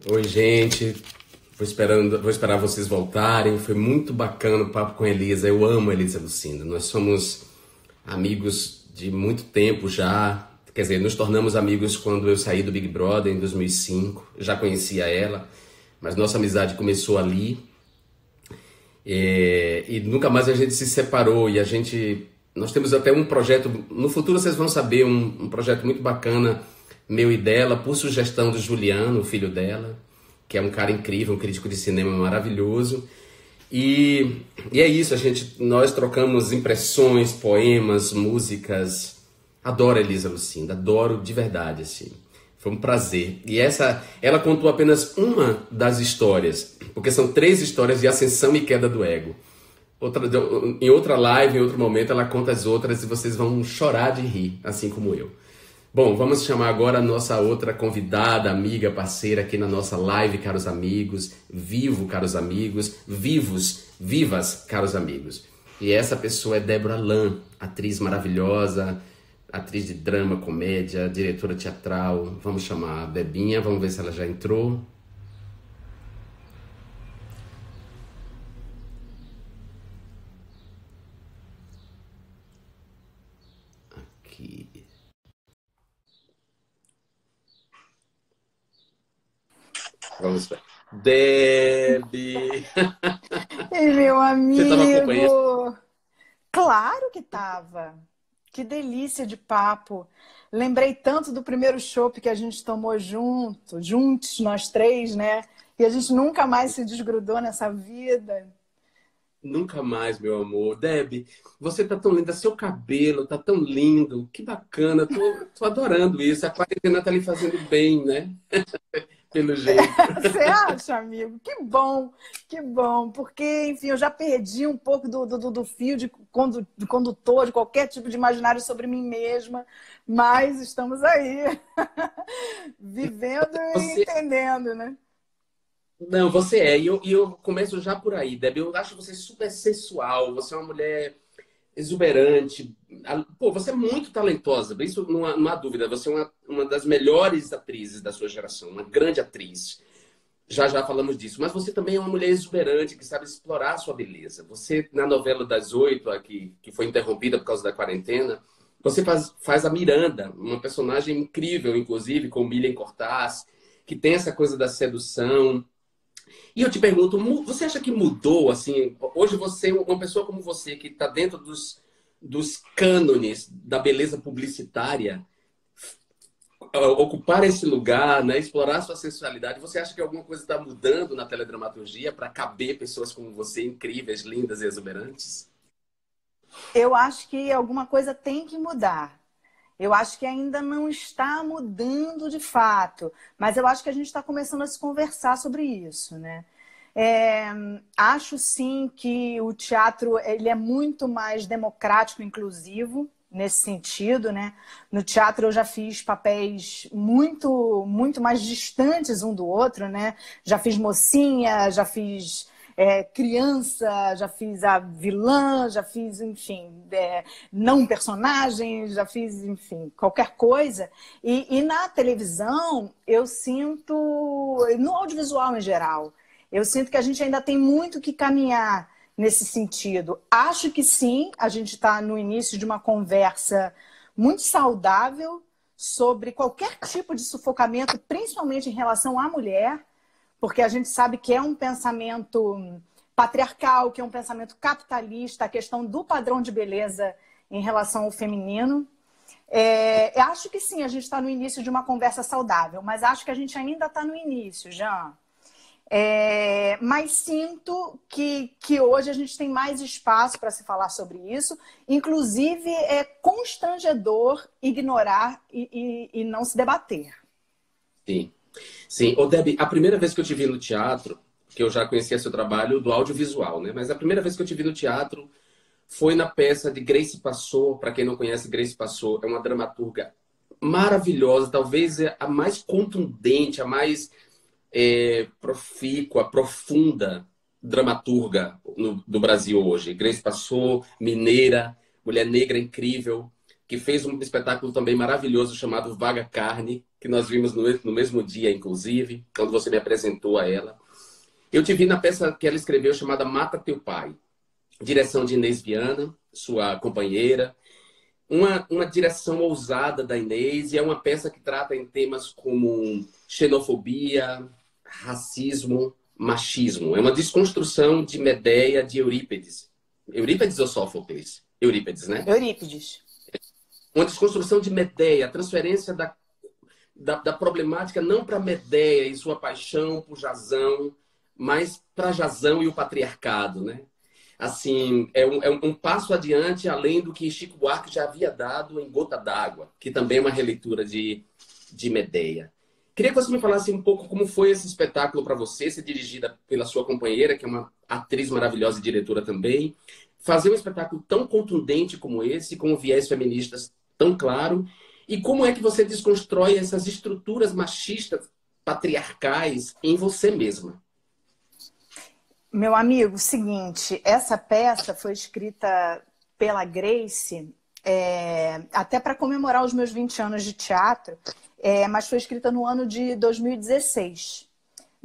Oi, gente. Vou esperar vocês voltarem. Foi muito bacana o papo com a Elisa. Eu amo a Elisa Lucinda. Nós somos amigos de muito tempo já. Quer dizer, nos tornamos amigos quando eu saí do Big Brother em 2005. Já conhecia ela, mas nossa amizade começou ali. E nunca mais a gente se separou. Nós temos até um projeto. No futuro vocês vão saber um projeto muito bacana, meu e dela, por sugestão do Juliano, o filho dela, que é um cara incrível, um crítico de cinema maravilhoso. E é isso, nós trocamos impressões, poemas, músicas. Adoro a Elisa Lucinda, adoro de verdade, assim. Foi um prazer. E ela contou apenas uma das histórias, porque são 3 histórias de ascensão e queda do ego. Em outra live, em outro momento, ela conta as outras e vocês vão chorar de rir, assim como eu. Bom, vamos chamar agora a nossa outra convidada, amiga, parceira aqui na nossa live, caros amigos. Vivo, caros amigos. Vivas, caros amigos. E essa pessoa é Débora Lan, atriz maravilhosa, atriz de drama, comédia, diretora teatral. Vamos chamar a Debinha, vamos ver se ela já entrou. Aqui. Vamos ver. Debbie! Ei, meu Você estava acompanhando? amigo! Claro que tava! Que delícia de papo! Lembrei tanto do primeiro chopp que a gente tomou juntos, nós 3, né? E a gente nunca mais se desgrudou nessa vida. Nunca mais, meu amor. Debbie, você tá tão linda, seu cabelo tá tão lindo. Que bacana, tô adorando isso. A quarentena tá lhe fazendo bem, né? Pelo jeito. Você acha, amigo? Que bom, porque, enfim, eu já perdi um pouco do fio de condutor, de qualquer tipo de imaginário sobre mim mesma, mas estamos aí, vivendo e Você entendendo, né? Não, você é. E eu começo já por aí, Debbie. Eu acho você super sensual. Você é uma mulher exuberante. Pô, você é muito talentosa. Isso não há dúvida. Você é uma das melhores atrizes da sua geração. Uma grande atriz. Já já falamos disso. Mas você também é uma mulher exuberante que sabe explorar a sua beleza. Você, na novela das 8, aqui, que foi interrompida por causa da quarentena, você faz a Miranda, uma personagem incrível, inclusive, com Milian Cortaz, que tem essa coisa da sedução. E eu te pergunto, você acha que mudou, assim, hoje você, uma pessoa como você, que está dentro dos cânones da beleza publicitária, ocupar esse lugar, né, explorar sua sensualidade, você acha que alguma coisa está mudando na teledramaturgia para caber pessoas como você, incríveis, lindas e exuberantes? Eu acho que alguma coisa tem que mudar. Eu acho que ainda não está mudando de fato, mas eu acho que a gente está começando a se conversar sobre isso, né? É, acho sim que o teatro ele é muito mais democrático e inclusivo nesse sentido, né? No teatro eu já fiz papéis muito mais distantes um do outro, né? Já fiz mocinha, já fiz criança, já fiz a vilã, já fiz, enfim, não personagem, já fiz, enfim, qualquer coisa. E na televisão eu sinto, no audiovisual em geral, eu sinto que a gente ainda tem muito que caminhar nesse sentido. Acho que sim, a gente está no início de uma conversa muito saudável sobre qualquer tipo de sufocamento, principalmente em relação à mulher, porque a gente sabe que é um pensamento patriarcal, que é um pensamento capitalista, a questão do padrão de beleza em relação ao feminino. Eu acho que sim, a gente está no início de uma conversa saudável, mas acho que a gente ainda está no início, Jean. Mas sinto que hoje a gente tem mais espaço para se falar sobre isso. Inclusive, é constrangedor ignorar e não se debater. Sim. Sim. Ô, Debbie, a primeira vez que eu te vi no teatro, que eu já conhecia seu trabalho do audiovisual, né? Mas a primeira vez que eu te vi no teatro foi na peça de Grace Passou. Para quem não conhece, Grace Passou é uma dramaturga maravilhosa, talvez a mais contundente, a mais profícua, profunda dramaturga do Brasil hoje. Grace Passou, mineira, mulher negra incrível, que fez um espetáculo também maravilhoso chamado Vaga Carne, que nós vimos no mesmo dia, inclusive, quando você me apresentou a ela. Eu te vi na peça que ela escreveu chamada Mata Teu Pai, direção de Inês Viana, sua companheira. Uma direção ousada da Inês, e é uma peça que trata em temas como xenofobia, racismo, machismo. É uma desconstrução de Medeia de Eurípides. Eurípides ou Sófocles? Eurípides, né? Eurípides. Uma desconstrução de Medeia, a transferência da problemática não para Medeia e sua paixão por Jasão, mas para Jasão e o patriarcado, né? Assim, é um passo adiante além do que Chico Buarque já havia dado em Gota d'Água, que também é uma releitura de Medeia. Queria que você me falasse um pouco como foi esse espetáculo para você, ser dirigida pela sua companheira, que é uma atriz maravilhosa e diretora também, fazer um espetáculo tão contundente como esse, com viés feministas tão claro, e como é que você desconstrói essas estruturas machistas, patriarcais em você mesma? Meu amigo, seguinte, essa peça foi escrita pela Grace, até para comemorar os meus 20 anos de teatro, mas foi escrita no ano de 2016.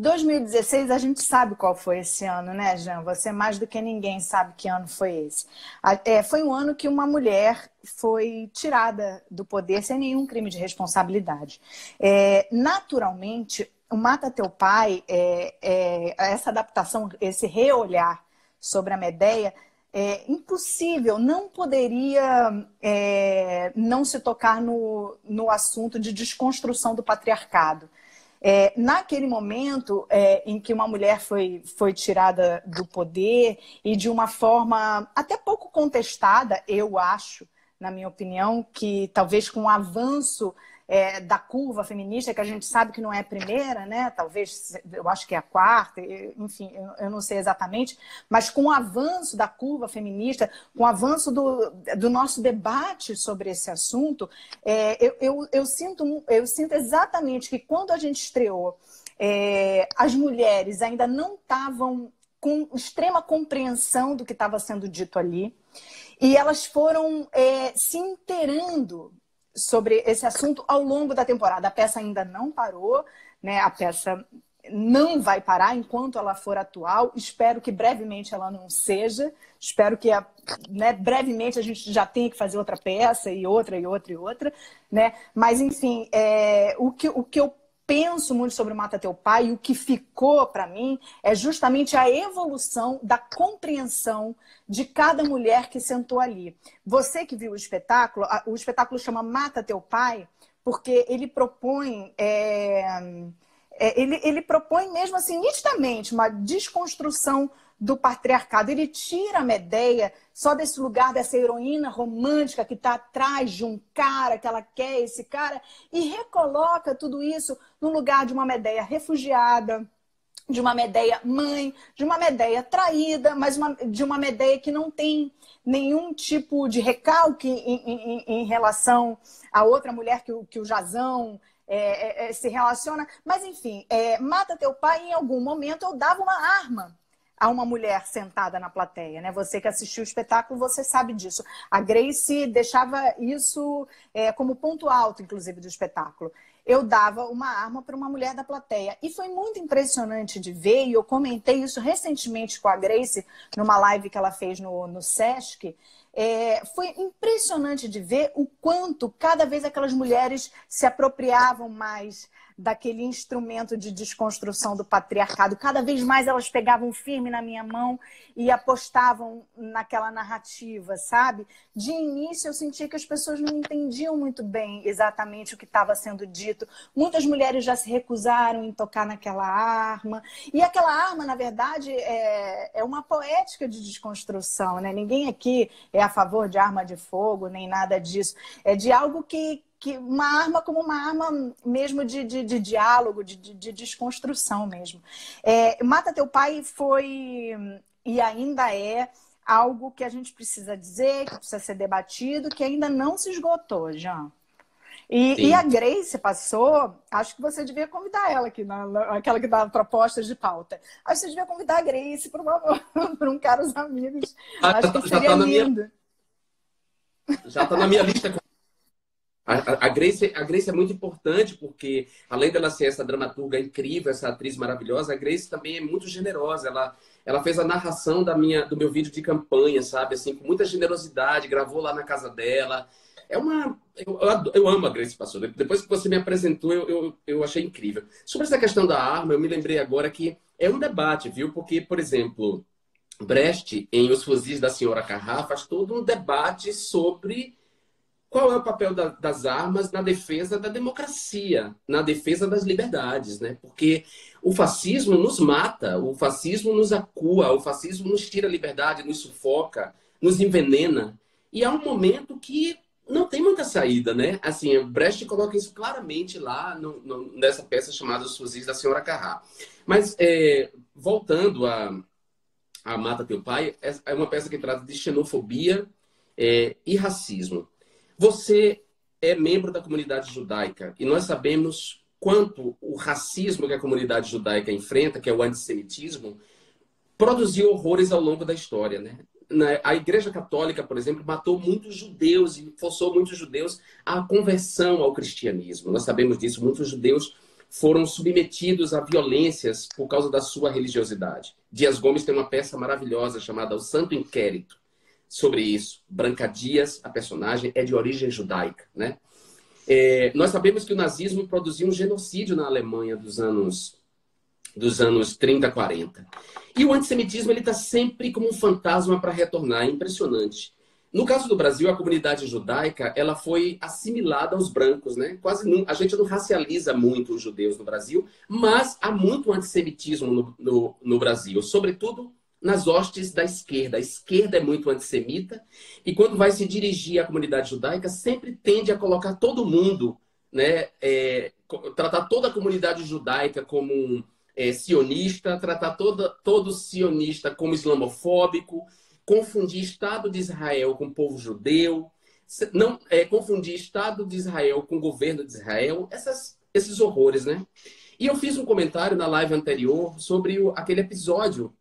2016, a gente sabe qual foi esse ano, né, Jean? Você mais do que ninguém sabe que ano foi esse. Foi um ano que uma mulher foi tirada do poder sem nenhum crime de responsabilidade. Naturalmente, o Mata Teu Pai, essa adaptação, esse reolhar sobre a Medeia, é impossível, não poderia não se tocar no assunto de desconstrução do patriarcado. Naquele momento em que uma mulher foi tirada do poder e de uma forma até pouco contestada, eu acho, na minha opinião, que talvez com o avanço da curva feminista, que a gente sabe que não é a primeira, né? Talvez, eu acho que é a quarta, enfim, eu não sei exatamente, mas com o avanço da curva feminista, com o avanço do nosso debate sobre esse assunto, eu sinto exatamente que quando a gente estreou, as mulheres ainda não estavam com extrema compreensão do que estava sendo dito ali, e elas foram se inteirando sobre esse assunto ao longo da temporada. A peça ainda não parou, né? A peça não vai parar enquanto ela for atual. Espero que brevemente ela não seja. Espero que brevemente a gente já tenha que fazer outra peça e outra e outra e outra, né? Mas, enfim, o que eu penso muito sobre o Mata Teu Pai e o que ficou para mim é justamente a evolução da compreensão de cada mulher que sentou ali. Você que viu o espetáculo chama Mata Teu Pai porque ele propõe ele propõe mesmo assim nitidamente uma desconstrução do patriarcado. Ele tira a Medeia só desse lugar dessa heroína romântica que está atrás de um cara, que ela quer esse cara, e recoloca tudo isso no lugar de uma Medeia refugiada, de uma Medeia mãe, de uma Medeia traída, mas de uma Medeia que não tem nenhum tipo de recalque em relação a outra mulher que o Jasão se relaciona. Mas, enfim, Mata Teu Pai, em algum momento eu dava uma arma a uma mulher sentada na plateia, né? Você que assistiu o espetáculo, você sabe disso. A Grace deixava isso como ponto alto, inclusive, do espetáculo. Eu dava uma arma para uma mulher da plateia. E foi muito impressionante de ver, e eu comentei isso recentemente com a Grace, numa live que ela fez no Sesc. Foi impressionante de ver o quanto cada vez aquelas mulheres se apropriavam mais daquele instrumento de desconstrução do patriarcado. Cada vez mais elas pegavam firme na minha mão e apostavam naquela narrativa, sabe? De início eu sentia que as pessoas não entendiam muito bem exatamente o que estava sendo dito. Muitas mulheres já se recusaram em tocar naquela arma. E aquela arma, na verdade, é uma poética de desconstrução, né? Ninguém aqui é a favor de arma de fogo, nem nada disso. É de algo que uma arma como uma arma mesmo de diálogo, de desconstrução mesmo. Mata Teu Pai foi e ainda é algo que a gente precisa dizer, que precisa ser debatido, que ainda não se esgotou, Jean. E a Grace passou, acho que você devia convidar ela aqui, aquela que dá propostas de pauta. Acho que você devia convidar a Grace, por favor, para um Caros Amigos. Acho que seria lindo. Já está na minha lista. A Grace é muito importante porque, além dela ser essa dramaturga incrível, essa atriz maravilhosa, a Grace também é muito generosa. Ela fez a narração do meu vídeo de campanha, sabe? Assim, com muita generosidade, gravou lá na casa dela. Eu amo a Grace Passou. Depois que você me apresentou, eu achei incrível. Sobre essa questão da arma, eu me lembrei agora que é um debate, viu? Porque, por exemplo, Brecht, em Os Fuzis da Senhora Carrá, faz todo um debate sobre qual é o papel das armas na defesa da democracia, na defesa das liberdades, né? Porque o fascismo nos mata, o fascismo nos acua, o fascismo nos tira a liberdade, nos sufoca, nos envenena. E há um momento que não tem muita saída, né? Assim, Brecht coloca isso claramente lá nessa peça chamada Os Fuzis da Senhora Carrá. Mas, voltando a Mata Teu Pai, é uma peça que trata de xenofobia e racismo. Você é membro da comunidade judaica e nós sabemos quanto o racismo que a comunidade judaica enfrenta, que é o antissemitismo, produziu horrores ao longo da história, né? A Igreja Católica, por exemplo, matou muitos judeus e forçou muitos judeus à conversão ao cristianismo. Nós sabemos disso, muitos judeus foram submetidos a violências por causa da sua religiosidade. Dias Gomes tem uma peça maravilhosa chamada O Santo Inquérito sobre isso. Branca Dias, a personagem, é de origem judaica, né? Nós sabemos que o nazismo produziu um genocídio na Alemanha dos anos 30, 40. E o antissemitismo está sempre como um fantasma para retornar. É impressionante. No caso do Brasil, a comunidade judaica ela foi assimilada aos brancos, né? A gente não racializa muito os judeus no Brasil, mas há muito antissemitismo no Brasil, sobretudo nas hostes da esquerda. A esquerda é muito antissemita e quando vai se dirigir à comunidade judaica, sempre tende a colocar todo mundo, né? Tratar toda a comunidade judaica como sionista, tratar todo sionista como islamofóbico, confundir Estado de Israel com o povo judeu, não confundir Estado de Israel com o governo de Israel, esses horrores, né? E eu fiz um comentário na live anterior sobre aquele episódio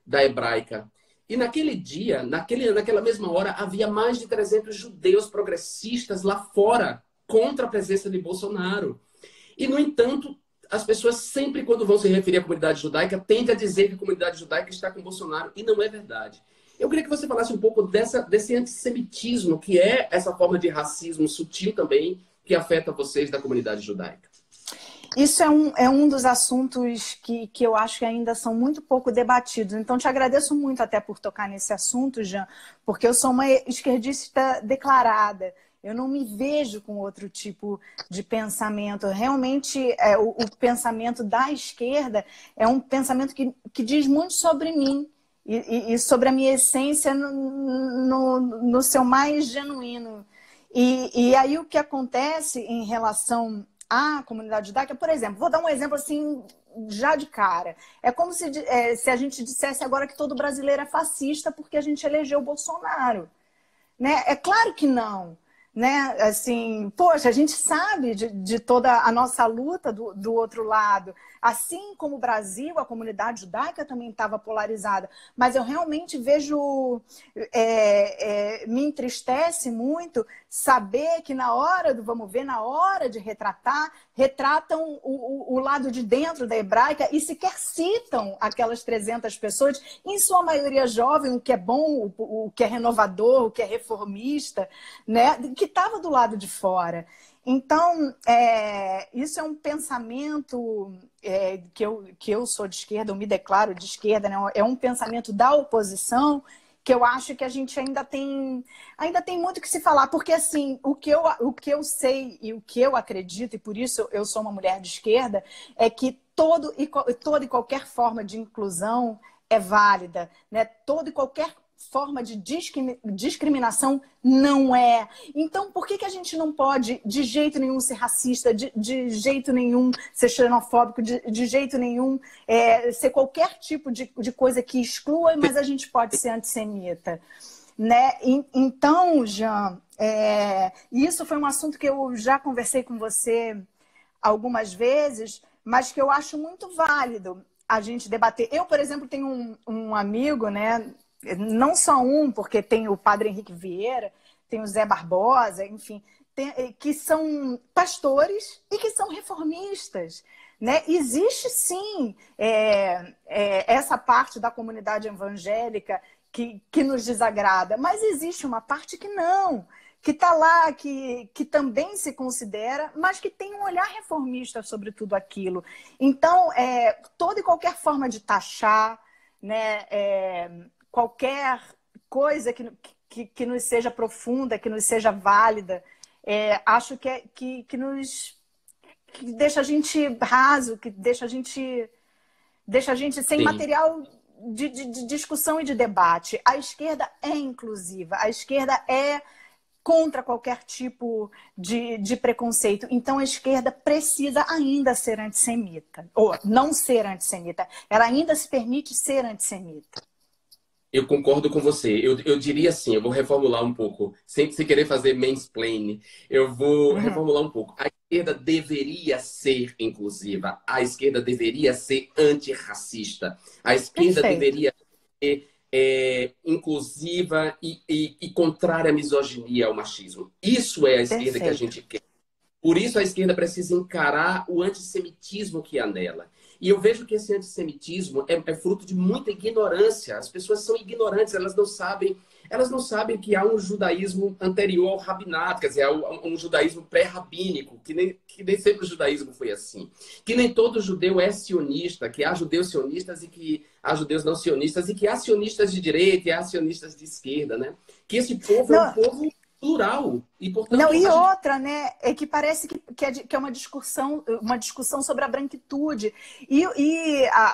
da Hebraica. E naquele dia, naquela mesma hora, havia mais de 300 judeus progressistas lá fora contra a presença de Bolsonaro. E, no entanto, as pessoas sempre, quando vão se referir à comunidade judaica, tendem a dizer que a comunidade judaica está com Bolsonaro. E não é verdade. Eu queria que você falasse um pouco desse antissemitismo, que é essa forma de racismo sutil também, que afeta vocês da comunidade judaica. Isso é um dos assuntos que eu acho que ainda são muito pouco debatidos. Então, te agradeço muito até por tocar nesse assunto, Jean, porque eu sou uma esquerdista declarada. Eu não me vejo com outro tipo de pensamento. Realmente, o pensamento da esquerda é um pensamento que diz muito sobre mim e sobre a minha essência no seu mais genuíno. E aí o que acontece em relação à comunidade judaica, por exemplo, vou dar um exemplo assim já de cara. É como se a gente dissesse agora que todo brasileiro é fascista porque a gente elegeu o Bolsonaro, né? É claro que não. Né? Assim, poxa, a gente sabe de toda a nossa luta do outro lado. Assim como o Brasil, a comunidade judaica também estava polarizada. Mas eu realmente vejo, me entristece muito saber que na hora na hora de retratam o lado de dentro da Hebraica e sequer citam aquelas 300 pessoas, em sua maioria jovem, o que é bom, o que é renovador, o que é reformista, né? Que estava do lado de fora. Então, isso é um pensamento que eu sou de esquerda, eu me declaro de esquerda, né? É um pensamento da oposição que eu acho que a gente ainda tem muito que se falar, porque assim, o que eu sei e o que eu acredito, e por isso eu sou uma mulher de esquerda, é que toda e qualquer forma de inclusão é válida, né? Toda e qualquer forma de discriminação não é. Então, por que a gente não pode, de jeito nenhum, ser racista, de jeito nenhum ser xenofóbico, de jeito nenhum ser qualquer tipo de coisa que exclua, mas a gente pode ser antissemita? Né? Então, Jean, isso foi um assunto que eu já conversei com você algumas vezes, mas que eu acho muito válido a gente debater. Eu, por exemplo, tenho um amigo, né? Não só um, porque tem o Padre Henrique Vieira, tem o Zé Barbosa, enfim, que são pastores e que são reformistas. Né? Existe, sim, essa parte da comunidade evangélica que nos desagrada, mas existe uma parte que não, que está lá, que também se considera, mas que tem um olhar reformista sobre tudo aquilo. Então, toda e qualquer forma de taxar, né, qualquer coisa que nos seja profunda, que nos seja válida, acho que deixa a gente raso, que deixa a gente sem Sim. material de discussão e de debate. A esquerda é inclusiva, a esquerda é contra qualquer tipo de preconceito. Então a esquerda precisa ainda ser antissemita, ou não ser antissemita, ela ainda se permite ser antissemita. Eu concordo com você. Eu diria assim, eu vou reformular um pouco, sem querer fazer mansplaining, eu vou reformular um pouco. A esquerda deveria ser inclusiva, a esquerda deveria ser antirracista, a esquerda Perfeito. deveria ser inclusiva e contrária à misoginia, ao machismo. Isso é a esquerda que a Perfeito. gente quer. Por isso a esquerda precisa encarar o antissemitismo que há nela. E eu vejo que esse antissemitismo é fruto de muita ignorância. As pessoas são ignorantes, elas não sabem que há um judaísmo anterior ao rabinato, quer dizer, há um judaísmo pré-rabínico, que nem sempre o judaísmo foi assim. Que nem todo judeu é sionista, que há judeus sionistas e que há judeus não sionistas, e que há sionistas de direita e há sionistas de esquerda, né? Que esse povo é um povo plural. E, portanto, Não, e outra, né? É que parece que é uma discussão sobre a branquitude. E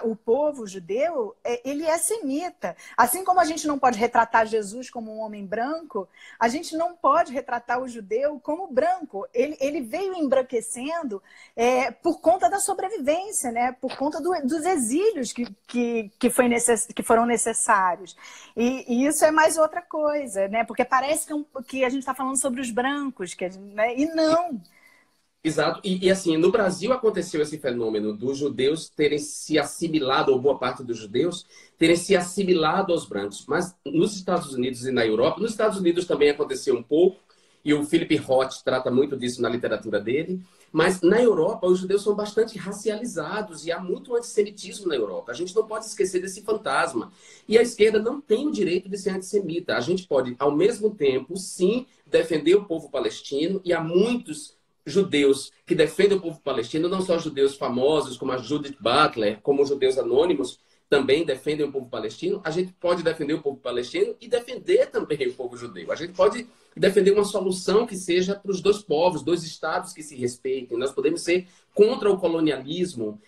o povo judeu, ele é semita. Assim como a gente não pode retratar Jesus como um homem branco, a gente não pode retratar o judeu como branco. Ele veio embranquecendo por conta da sobrevivência, né? Por conta dos exílios que foram necessários. E isso é mais outra coisa, né? Porque parece que a gente está falando sobre os brancos, né? E não. Exato. E assim, no Brasil aconteceu esse fenômeno dos judeus terem se assimilado, ou boa parte dos judeus terem se assimilado aos brancos. Mas nos Estados Unidos e na Europa, nos Estados Unidos também aconteceu um pouco, e o Philip Roth trata muito disso na literatura dele. Mas na Europa, os judeus são bastante racializados e há muito antissemitismo na Europa. A gente não pode esquecer desse fantasma. E a esquerda não tem o direito de ser antissemita. A gente pode, ao mesmo tempo, sim, defender o povo palestino, e há muitos judeus que defendem o povo palestino, não só judeus famosos como a Judith Butler, como os judeus anônimos, também defendem o povo palestino. A gente pode defender o povo palestino e defender também o povo judeu. A gente pode defender uma solução que seja para os dois povos, dois estados que se respeitem. Nós podemos ser contra o colonialismo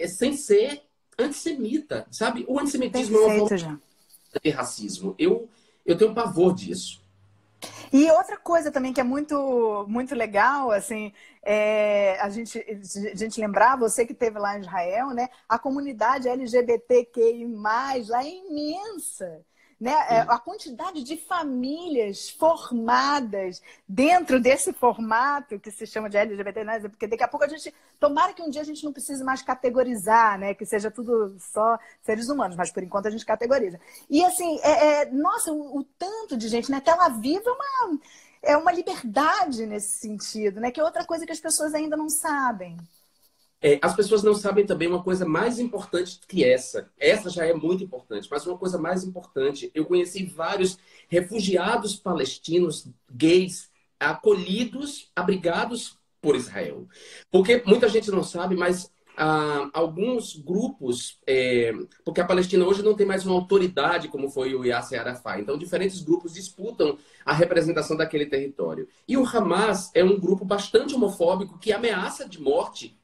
sem ser antissemita, sabe? O antissemitismo é uma forma de racismo. Eu tenho pavor disso. E outra coisa também que é muito, muito legal, assim, a gente lembrar, você que esteve lá em Israel, né? A comunidade LGBTQI+, lá é imensa. Né? A quantidade de famílias formadas dentro desse formato que se chama de LGBT, né? Porque daqui a pouco tomara que um dia a gente não precise mais categorizar, né? Que seja tudo só seres humanos, mas por enquanto a gente categoriza. E assim, nossa, o tanto de gente, né? Tel Aviv é uma liberdade nesse sentido, né? Que é outra coisa que as pessoas ainda não sabem. As pessoas não sabem também uma coisa mais importante que essa. Essa já é muito importante, mas uma coisa mais importante. Eu conheci vários refugiados palestinos gays acolhidos, abrigados por Israel. Porque muita gente não sabe, mas alguns grupos... porque a Palestina hoje não tem mais uma autoridade como foi o Yasser Arafat. Então, diferentes grupos disputam a representação daquele território. E o Hamas é um grupo bastante homofóbico que ameaça de morte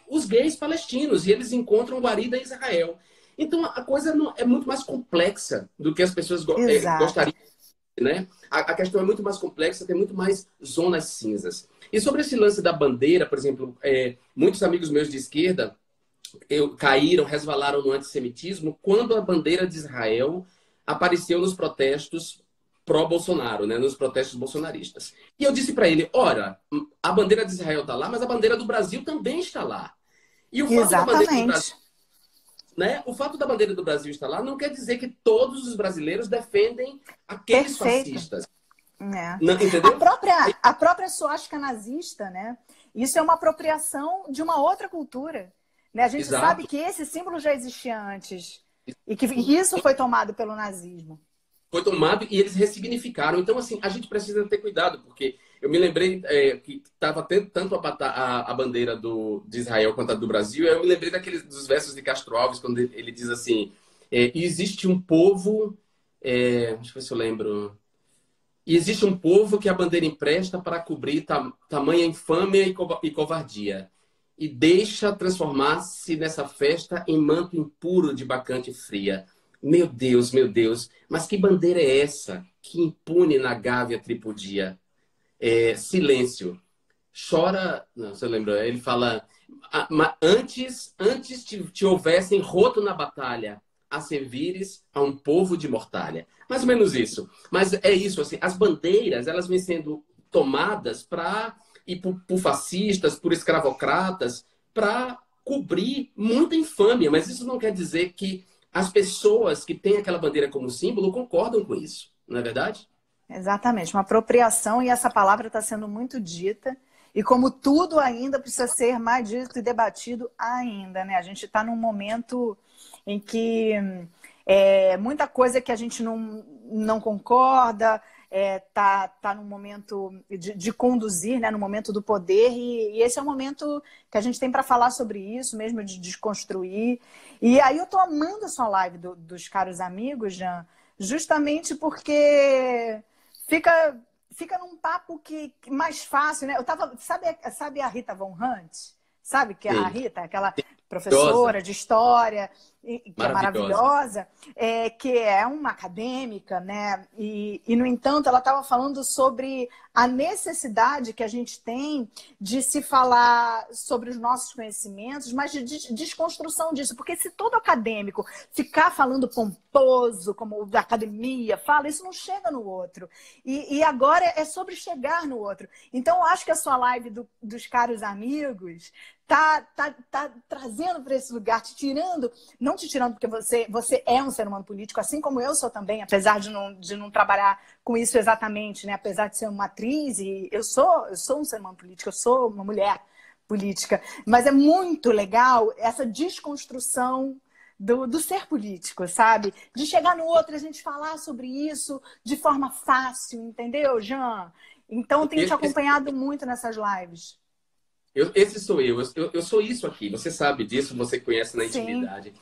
os gays palestinos, e eles encontram guarida em Israel. Então, a coisa é muito mais complexa do que as pessoas gostariam. Né? A questão é muito mais complexa, tem muito mais zonas cinzas. E sobre esse lance da bandeira, por exemplo, muitos amigos meus de esquerda resvalaram no antissemitismo quando a bandeira de Israel apareceu nos protestos pró-Bolsonaro, né, nos protestos bolsonaristas. E eu disse para ele, ora, a bandeira de Israel está lá, mas a bandeira do Brasil também está lá. E o fato da bandeira do Brasil, né, o fato da bandeira do Brasil estar lá não quer dizer que todos os brasileiros defendem aqueles fascistas. É. Não, entendeu? A própria suástica nazista, né? Isso é uma apropriação de uma outra cultura. Né? A gente sabe Exato. que esse símbolo já existia antes. E que isso foi tomado pelo nazismo. Foi tomado e eles ressignificaram. Então, assim, a gente precisa ter cuidado, porque eu me lembrei que estava tanto a bandeira de Israel quanto a do Brasil, eu me lembrei dos versos de Castro Alves, quando ele diz assim, existe um povo, deixa eu ver se eu lembro, e existe um povo que a bandeira empresta para cobrir tamanha infâmia e covardia, e deixa transformar-se nessa festa em manto impuro de bacante fria. Meu Deus, mas que bandeira é essa que impune na gávea tripudia? Silêncio. Chora. Não, você lembra? Ele fala. Antes te houvessem roto na batalha, a servires a um povo de mortalha. Mais ou menos isso. Mas é isso, assim, as bandeiras, elas vêm sendo tomadas por fascistas, por escravocratas, para cobrir muita infâmia. Mas isso não quer dizer que as pessoas que têm aquela bandeira como símbolo concordam com isso, não é verdade? Exatamente, uma apropriação, e essa palavra está sendo muito dita, e como tudo ainda precisa ser mais dito e debatido ainda, né? A gente está num momento em que muita coisa que a gente não concorda, tá num momento de conduzir, né? No momento do poder, e esse é o momento que a gente tem para falar sobre isso mesmo, de desconstruir. E aí eu tô amando a sua live dos caros amigos, Jean, justamente porque fica num papo que mais fácil, né? Sabe a Rita Von Hunt? Sabe que a Sim. Rita, aquela professora de história, que é maravilhosa, que é uma acadêmica, né? E, no entanto, ela estava falando sobre a necessidade que a gente tem de se falar sobre os nossos conhecimentos, mas de desconstrução disso. Porque se todo acadêmico ficar falando pomposo, como da academia fala, isso não chega no outro. E agora é sobre chegar no outro. Então, eu acho que a sua live dos caros amigos tá trazendo para esse lugar, não te tirando porque você é um ser humano político, assim como eu sou também, apesar de não trabalhar com isso exatamente, né? Apesar de ser uma atriz, e eu sou um ser humano político, eu sou uma mulher política, mas é muito legal essa desconstrução do ser político, sabe? De chegar no outro e a gente falar sobre isso de forma fácil, entendeu, Jean? Então, eu tenho te acompanhado muito nessas lives. Esse sou eu. Eu sou isso aqui. Você sabe disso, você conhece na Sim. intimidade.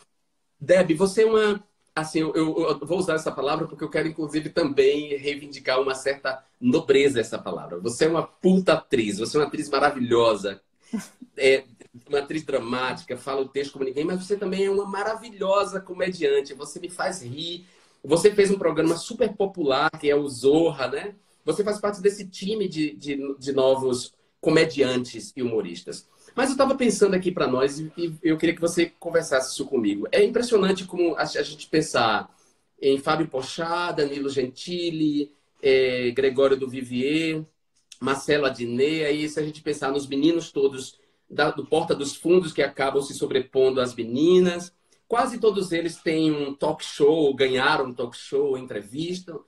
Deb, você é uma... Assim, eu vou usar essa palavra porque eu quero, inclusive, também reivindicar uma certa nobreza essa palavra. Você é uma puta atriz. Você é uma atriz maravilhosa. Uma atriz dramática, fala o texto como ninguém, mas você também é uma maravilhosa comediante. Você me faz rir. Você fez um programa super popular, que é o Zorra, né? Você faz parte desse time de novos comediantes e humoristas. Mas eu estava pensando aqui para nós e eu queria que você conversasse isso comigo. É impressionante como a gente pensar em Fábio Porchat, Danilo Gentili, Gregório do Vivier, Marcelo Adnet, aí se a gente pensar nos meninos todos do Porta dos Fundos que acabam se sobrepondo às meninas, quase todos eles têm um talk show, ganharam um talk show, entrevistam.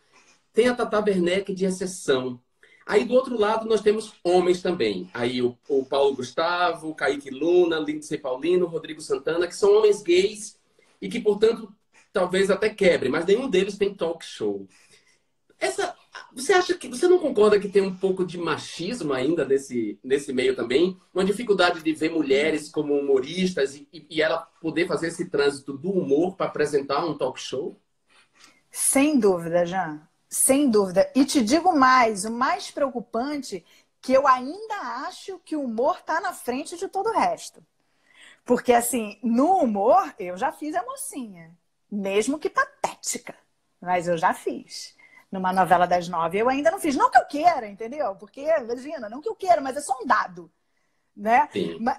Tem a Tata Werneck de exceção. Aí, do outro lado, nós temos homens também. Aí, o Paulo Gustavo, o Kaique Luna, Lindsay Paulino, Rodrigo Santana, que são homens gays e que, portanto, talvez até quebrem, mas nenhum deles tem talk show. Você acha que... Você não concorda que tem um pouco de machismo ainda nesse meio também? Uma dificuldade de ver mulheres como humoristas e ela poder fazer esse trânsito do humor para apresentar um talk show? Sem dúvida, Jean. Sem dúvida. E te digo mais, o mais preocupante, que eu ainda acho que o humor está na frente de todo o resto. Porque, assim, no humor, eu já fiz a mocinha. Mesmo que patética. Mas eu já fiz. Numa novela das 9. Eu ainda não fiz. Não que eu queira, entendeu? Porque, Virginia, não que eu queira, mas é só um dado. Né?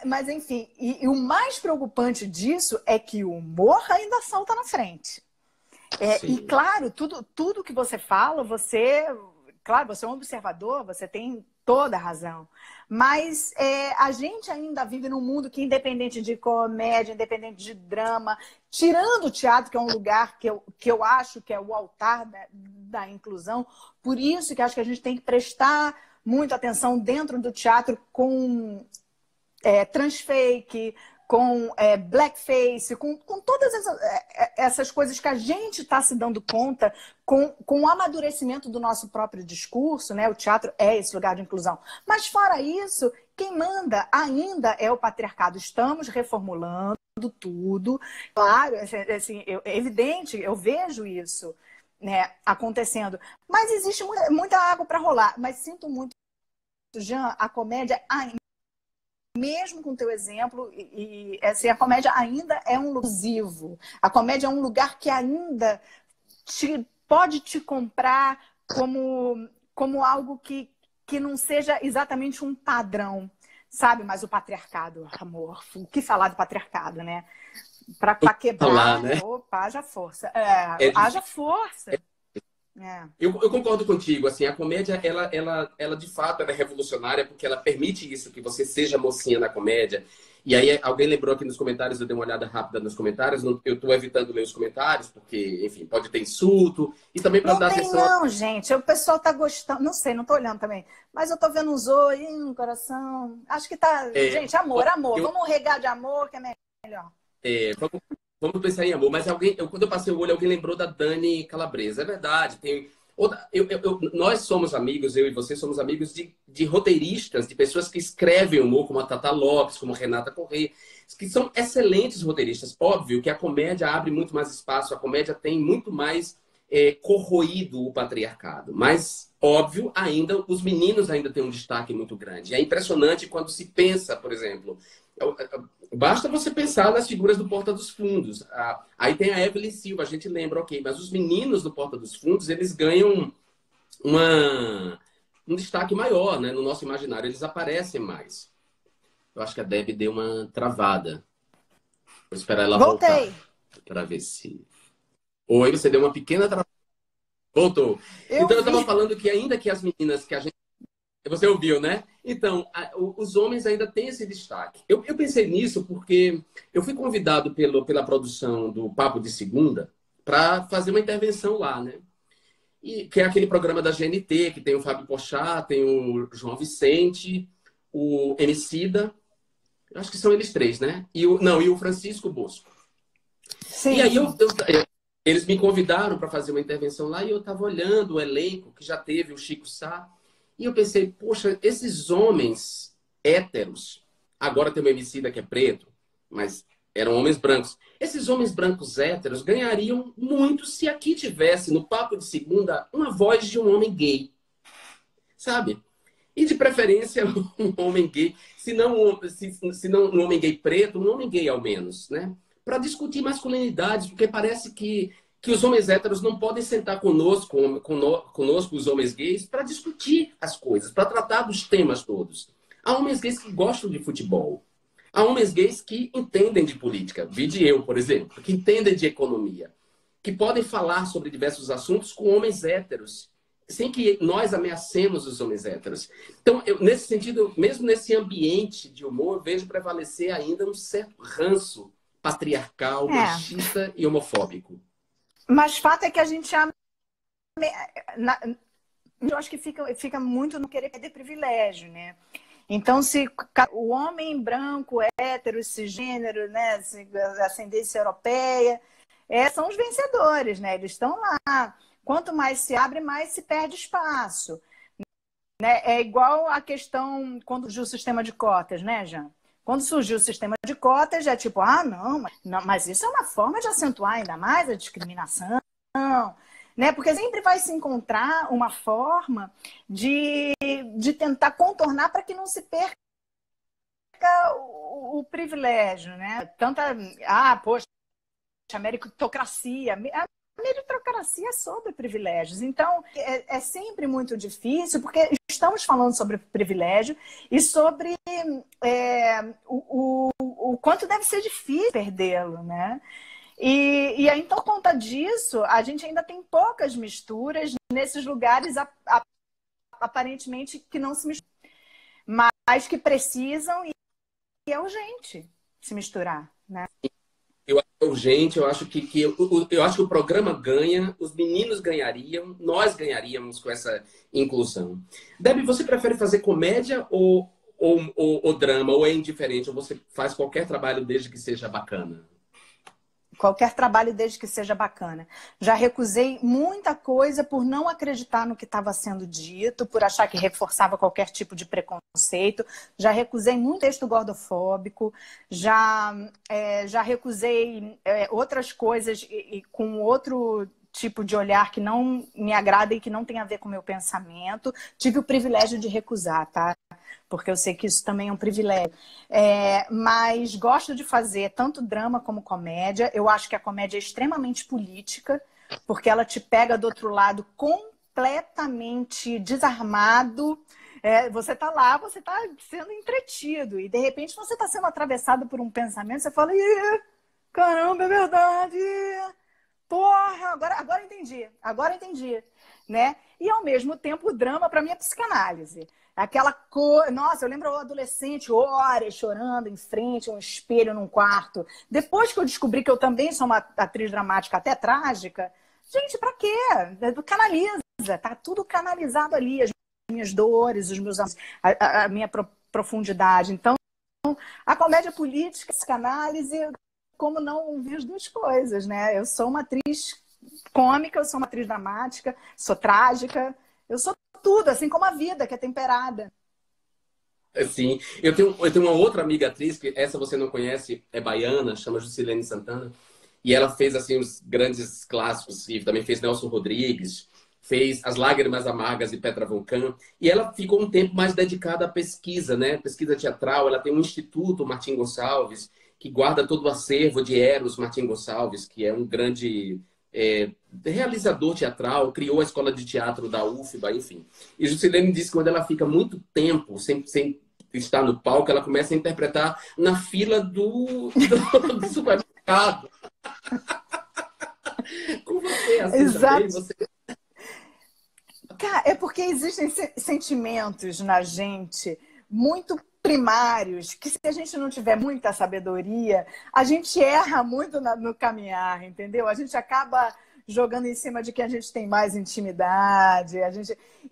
Mas, enfim. E o mais preocupante disso é que o humor ainda salta na frente. E claro, tudo que você fala, claro, você é um observador, você tem toda a razão. Mas a gente ainda vive num mundo que, independente de comédia, independente de drama, tirando o teatro, que é um lugar que eu acho que é o altar da inclusão, por isso que acho que a gente tem que prestar muita atenção dentro do teatro com transfake, com blackface, com todas essas coisas que a gente está se dando conta com o amadurecimento do nosso próprio discurso, né? O teatro é esse lugar de inclusão. Mas fora isso, quem manda ainda é o patriarcado. Estamos reformulando tudo. Claro, assim, é evidente, eu vejo isso, né, acontecendo. Mas existe muita água para rolar. Mas sinto muito, Jean, a comédia ainda, mesmo com o teu exemplo, assim, a comédia ainda é um lugar exclusivo. A comédia é um lugar que ainda pode te comprar como algo que não seja exatamente um padrão, sabe? Mas o patriarcado, amor, o que falar do patriarcado, né? Para quebrar, falar, né? Opa, haja força. Haja força. Eu concordo contigo, assim, a comédia, ela de fato ela é revolucionária porque ela permite isso, que você seja mocinha na comédia. E aí alguém lembrou aqui nos comentários, eu dei uma olhada rápida nos comentários, eu estou evitando ler os comentários, porque, enfim, pode ter insulto, e também para dar atenção... Não, gente, o pessoal tá gostando, não sei, não tô olhando também, mas eu tô vendo uns oi, coração, acho que tá, gente, amor, vamos regar de amor, que é melhor. Vamos pensar em amor, mas quando eu passei o olho, alguém lembrou da Dani Calabresa. É verdade, tem nós somos amigos, eu e você somos amigos de roteiristas, de pessoas que escrevem humor, como a Tata Lopes, como a Renata Corrêa, que são excelentes roteiristas. Óbvio que a comédia abre muito mais espaço, a comédia tem muito mais corroído o patriarcado. Mas, óbvio, ainda os meninos ainda têm um destaque muito grande. É impressionante quando se pensa, por exemplo... Basta você pensar nas figuras do Porta dos Fundos. Aí tem a Evelyn Silva, a gente lembra, ok, mas os meninos do Porta dos Fundos, eles ganham um destaque maior, né, no nosso imaginário. Eles aparecem mais. Eu acho que a Deb deu uma travada. Vou esperar ela voltar para ver se... Oi, você deu uma pequena travada. Voltou. Então eu estava falando que ainda que as meninas que a gente... Você ouviu, né? Então, os homens ainda têm esse destaque. Eu pensei nisso porque eu fui convidado pela produção do Papo de Segunda para fazer uma intervenção lá, né? Que é aquele programa da GNT, que tem o Fábio Porchat, tem o João Vicente, o Emicida, acho que são eles três, né? E o Francisco Bosco. Sim. E aí eles me convidaram para fazer uma intervenção lá e eu estava olhando o elenco que já teve o Chico Sá. E eu pensei, poxa, esses homens héteros, agora tem uma Emicida que é preto, mas eram homens brancos. Esses homens brancos héteros ganhariam muito se aqui tivesse, no Papo de Segunda, uma voz de um homem gay. Sabe? E de preferência um homem gay, se não um homem gay preto, um homem gay ao menos, né? Para discutir masculinidades, porque parece que os homens héteros não podem sentar conosco os homens gays, para discutir as coisas, para tratar dos temas todos. Há homens gays que gostam de futebol. Há homens gays que entendem de política. Vide eu, por exemplo, que entendem de economia. Que podem falar sobre diversos assuntos com homens héteros, sem que nós ameacemos os homens héteros. Então, nesse sentido, mesmo nesse ambiente de humor, eu vejo prevalecer ainda um certo ranço patriarcal, machista e homofóbico. Mas fato é que a gente... Eu acho que fica muito no querer perder privilégio, né? Então, se o homem branco, hétero, cisgênero, né, ascendência europeia, são os vencedores, né? Eles estão lá. Quanto mais se abre, mais se perde espaço. Né? É igual a questão quando surgiu o sistema de cotas, né, Jean? Quando surgiu o sistema de cotas, já tipo, não, mas isso é uma forma de acentuar ainda mais a discriminação, né? Porque sempre vai se encontrar uma forma de tentar contornar para que não se perca o privilégio, né? Poxa, a meritocracia. A meritocracia é sobre privilégios. Então, é sempre muito difícil, porque estamos falando sobre privilégio e sobre o quanto deve ser difícil perdê-lo, né? E aí, então, por conta disso, a gente ainda tem poucas misturas nesses lugares aparentemente que não se misturam. que precisam e é urgente se misturar, né? Eu acho que é urgente, eu acho que o programa ganha, os meninos ganhariam, nós ganharíamos com essa inclusão. Debbie, você prefere fazer comédia ou drama, ou é indiferente, ou você faz qualquer trabalho desde que seja bacana? Qualquer trabalho desde que seja bacana. Já recusei muita coisa por não acreditar no que estava sendo dito, por achar que reforçava qualquer tipo de preconceito. Já recusei muito texto gordofóbico, já recusei outras coisas e com outro tipo de olhar que não me agrada e que não tem a ver com o meu pensamento. Tive o privilégio de recusar, tá? Porque eu sei que isso também é um privilégio. Mas gosto de fazer tanto drama como comédia. Eu acho que a comédia é extremamente política, porque ela te pega do outro lado completamente desarmado. Você está lá, você está sendo entretido. E, de repente, você está sendo atravessado por um pensamento, você fala, caramba, é verdade! Porra, agora entendi, né? E ao mesmo tempo o drama para mim é psicanálise. Aquela coisa, nossa, eu lembro o adolescente horas chorando em frente a um espelho num quarto. Depois que eu descobri que eu também sou uma atriz dramática até trágica, gente, para quê? Canaliza, tá tudo canalizado ali, as minhas dores, os meus a minha profundidade. Então, a comédia política, a psicanálise, como não ouvir as duas coisas, né? Eu sou uma atriz cômica, eu sou uma atriz dramática, sou trágica, eu sou tudo, assim como a vida, que é temperada. Sim, eu tenho uma outra amiga atriz, que essa você não conhece, é baiana, chama Juscelene Santana, e ela fez assim os grandes clássicos, e também fez Nelson Rodrigues, fez As Lágrimas Amargas de Petra Von Kahn, e ela ficou um tempo mais dedicada à pesquisa, né? Pesquisa teatral. Ela tem um instituto, Martim Gonçalves, que guarda todo o acervo de Eros Martim Gonçalves, que é um grande realizador teatral, criou a escola de teatro da UFBA, enfim. E Juscelene disse que quando ela fica muito tempo sem estar no palco, ela começa a interpretar na fila do supermercado. Com você, assim, Exato. também, você... Cara, é porque existem sentimentos na gente muito primários, que se a gente não tiver muita sabedoria, a gente erra muito no caminhar, entendeu? A gente acaba jogando em cima de que a gente tem mais intimidade.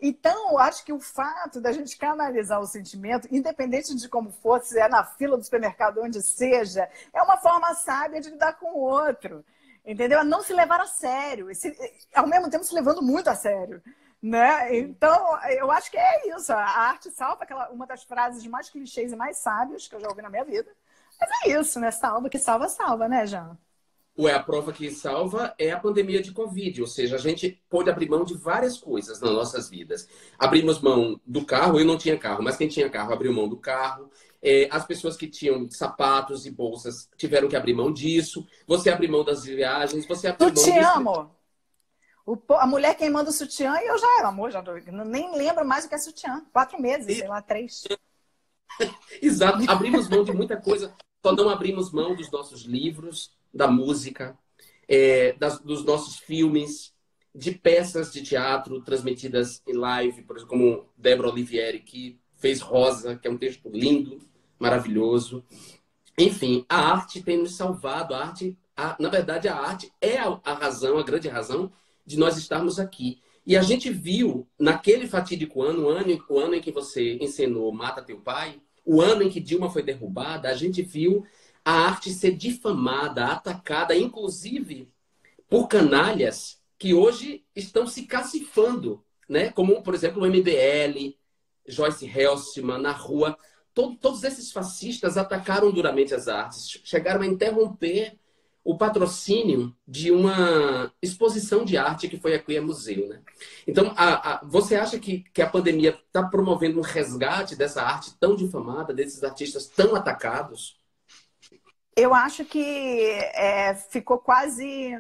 Então, eu acho que o fato da gente canalizar o sentimento, independente de como for, se é na fila do supermercado, onde seja, é uma forma sábia de lidar com o outro. Entendeu? A não se levar a sério. Ao mesmo tempo se levando muito a sério. Né? Então, eu acho que é isso. A arte salva, uma das frases mais clichês e mais sábias que eu já ouvi na minha vida. Mas é isso, né? Salva, que salva, salva, né, Jean? A prova que salva é a pandemia de Covid, ou seja, a gente pôde abrir mão de várias coisas nas nossas vidas. Abrimos mão do carro, eu não tinha carro, mas quem tinha carro abriu mão do carro. As pessoas que tinham sapatos e bolsas tiveram que abrir mão disso. Você abriu mão das viagens, você abriu mão disso. Amo! A mulher queimando o sutiã e eu já era amor, nem lembro mais o que é sutiã. 4 meses, sei lá, 3. Exato, abrimos mão de muita coisa, só não abrimos mão dos nossos livros, da música, dos nossos filmes, de peças de teatro transmitidas em live, por exemplo, como Débora Olivieri, que fez Rosa, que é um texto lindo, maravilhoso. Enfim, a arte tem nos salvado. Na verdade, a arte é a razão, a grande razão de nós estarmos aqui. E a gente viu, naquele fatídico ano, o ano em que você encenou Mata Teu Pai, o ano em que Dilma foi derrubada, a gente viu a arte ser difamada, atacada, inclusive por canalhas que hoje estão se cacifando, né? Como, por exemplo, o MBL, Joyce Helsman, na rua. Todos esses fascistas atacaram duramente as artes, chegaram a interromper o patrocínio de uma exposição de arte que foi a Queer Museu, né? Então, você acha que a pandemia está promovendo um resgate dessa arte tão difamada, desses artistas tão atacados? Eu acho que ficou quase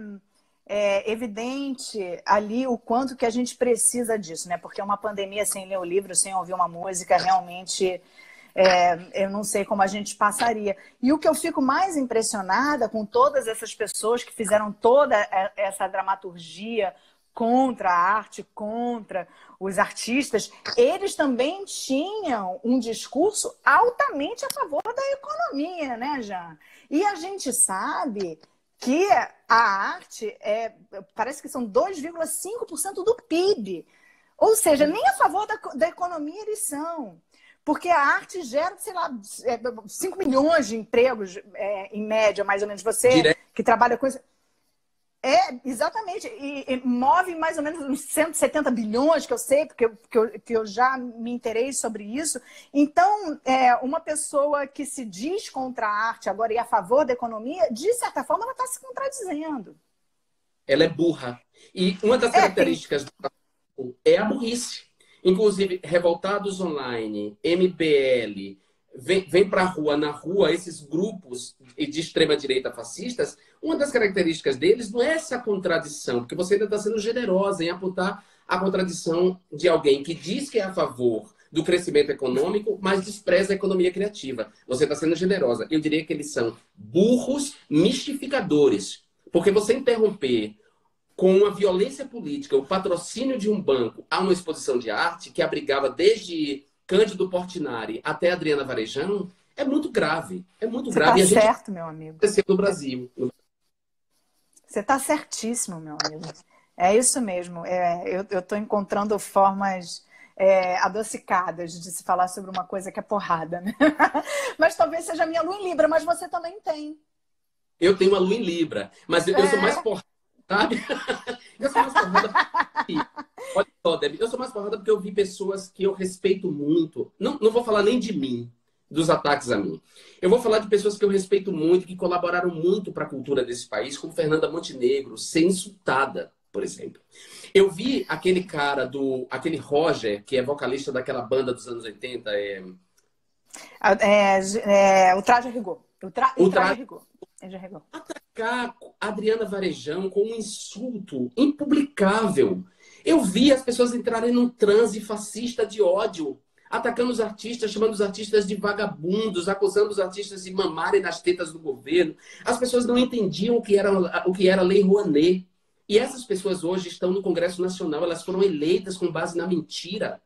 evidente ali o quanto que a gente precisa disso, né? Porque uma pandemia sem ler o livro, sem ouvir uma música, realmente... eu não sei como a gente passaria. E o que eu fico mais impressionada com todas essas pessoas que fizeram toda essa dramaturgia, contra a arte, contra os artistas, eles também tinham um discurso altamente a favor da economia, né, Jean? E a gente sabe que a arte parece que são 2,5% do PIB. Ou seja, nem a favor da economia eles são. Porque a arte gera, sei lá, 5 milhões de empregos, em média, mais ou menos. Você que trabalha com isso. Exatamente. E move mais ou menos uns 170 bilhões, que eu sei, porque eu já me interei sobre isso. Então, uma pessoa que se diz contra a arte agora e a favor da economia, de certa forma, ela está se contradizendo. Ela é burra. E uma das características do é a burrice. Inclusive, Revoltados Online, MBL, vem para a rua, na rua, esses grupos de extrema-direita fascistas, uma das características deles não é essa contradição, porque você ainda está sendo generosa em apontar a contradição de alguém que diz que é a favor do crescimento econômico, mas despreza a economia criativa. Você está sendo generosa. Eu diria que eles são burros mistificadores, porque você interromper com uma violência política, o patrocínio de um banco a uma exposição de arte que abrigava desde Cândido Portinari até Adriana Varejão, é muito grave. É muito grave. Você está certo, meu amigo. No Brasil. Você está certíssimo, meu amigo. É isso mesmo. Eu estou encontrando formas adocicadas de se falar sobre uma coisa que é porrada, né? Mas talvez seja a minha lua em Libra, mas você também tem. Eu tenho uma lua em Libra, mas eu sou mais porrada. Sabe? Eu sou mais porrada. Olha só, Debbie, eu sou mais porrada porque eu vi pessoas que eu respeito muito. Não vou falar nem de mim, dos ataques a mim. Eu vou falar de pessoas que eu respeito muito, que colaboraram muito para a cultura desse país, como Fernanda Montenegro, ser insultada, por exemplo. Eu vi aquele cara aquele Roger, que é vocalista daquela banda dos anos 80. O Traje a Rigor. O Traje a Rigor. Atacar a Adriana Varejão com um insulto impublicável. Eu vi as pessoas entrarem num transe fascista de ódio, atacando os artistas, chamando os artistas de vagabundos, acusando os artistas de mamarem nas tetas do governo. As pessoas não entendiam o que era a Lei Rouanet. E essas pessoas hoje estão no Congresso Nacional, elas foram eleitas com base na mentira.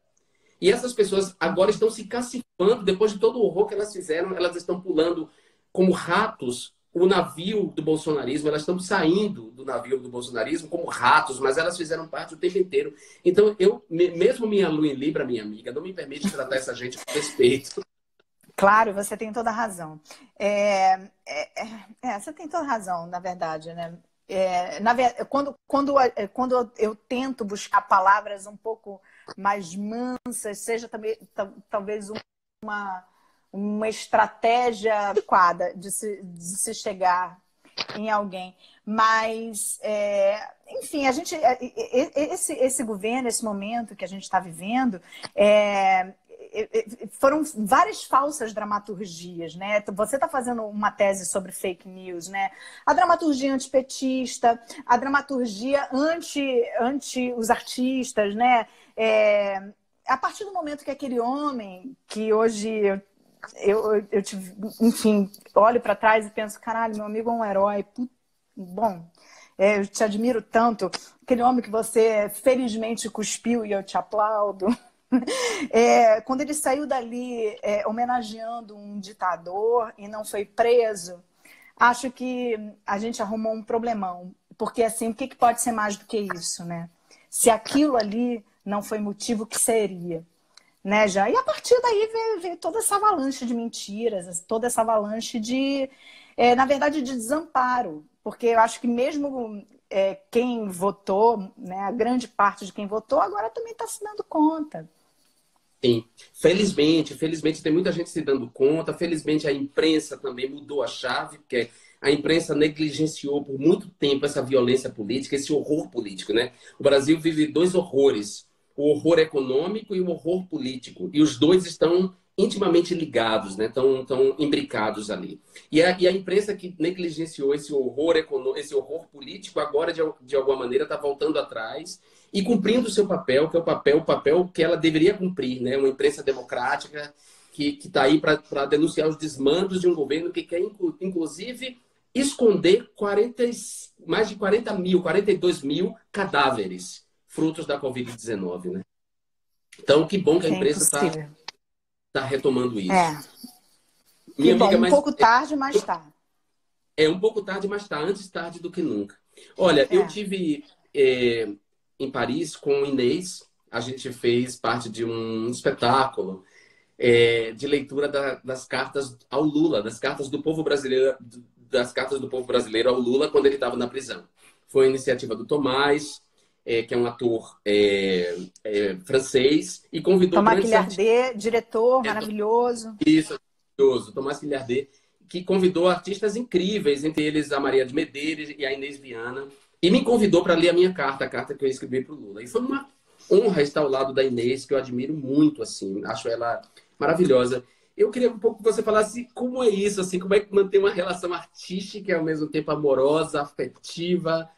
E essas pessoas agora estão se cacifando, depois de todo o horror que elas fizeram, elas estão pulando como ratos o navio do bolsonarismo, elas estão saindo do navio do bolsonarismo como ratos, mas elas fizeram parte o tempo inteiro. Então, mesmo minha lua em Libra, minha amiga, não me permite tratar essa gente com respeito. Claro, você tem toda a razão. Você tem toda a razão, na verdade, né? Quando eu tento buscar palavras um pouco mais mansas, seja também, talvez uma estratégia adequada de se chegar em alguém. Mas, enfim, esse governo, esse momento que a gente está vivendo, foram várias falsas dramaturgias, né? Você está fazendo uma tese sobre fake news, né? A dramaturgia antipetista, a dramaturgia anti os artistas, né? A partir do momento que aquele homem, que hoje enfim, olho para trás e penso, caralho, meu amigo é um herói. Bom, eu te admiro tanto. Aquele homem que você felizmente cuspiu e eu te aplaudo. Quando ele saiu dali homenageando um ditador e não foi preso, acho que a gente arrumou um problemão. Porque assim, o que pode ser mais do que isso, né? Se aquilo ali não foi motivo, o que seria? Né, já? E a partir daí veio toda essa avalanche de mentiras, toda essa avalanche na verdade, de desamparo. Porque eu acho que mesmo quem votou, né, a grande parte de quem votou, agora também está se dando conta. Sim, felizmente tem muita gente se dando conta. Felizmente a imprensa também mudou a chave, porque a imprensa negligenciou por muito tempo essa violência política, esse horror político, né? O Brasil vive dois horrores. O horror econômico e o horror político. E os dois estão intimamente ligados, né? Estão imbricados ali. E a imprensa que negligenciou esse horror político, agora, de alguma maneira, está voltando atrás e cumprindo o seu papel, que é o papel que ela deveria cumprir, né? Uma imprensa democrática que está aí para denunciar os desmandos de um governo que quer, inclusive, esconder mais de 40 mil, 42 mil cadáveres frutos da Covid-19, né? Então, que bom que a É empresa impossível. tá retomando isso. Que Minha bom, amiga, um mas pouco tarde, mas tá. é um pouco tarde, mas tá antes tarde do que nunca. Olha, eu É. tive em Paris com o Inês, a gente fez parte de um espetáculo de leitura das cartas ao Lula, das cartas do povo brasileiro ao Lula quando ele estava na prisão. Foi a iniciativa do Tomás, que é um ator francês, e convidou Thomas grandes artistas. Quilhardet, diretor maravilhoso. Isso, maravilhoso, Tomás Quilhardet, que convidou artistas incríveis, entre eles a Maria de Medeiros e a Inês Viana, e me convidou para ler a minha carta, a carta que eu escrevi para o Lula. E foi uma honra estar ao lado da Inês, que eu admiro muito, assim, acho ela maravilhosa. Eu queria um pouco que você falasse como é isso, assim, como é que manter uma relação artística e ao mesmo tempo amorosa, afetiva,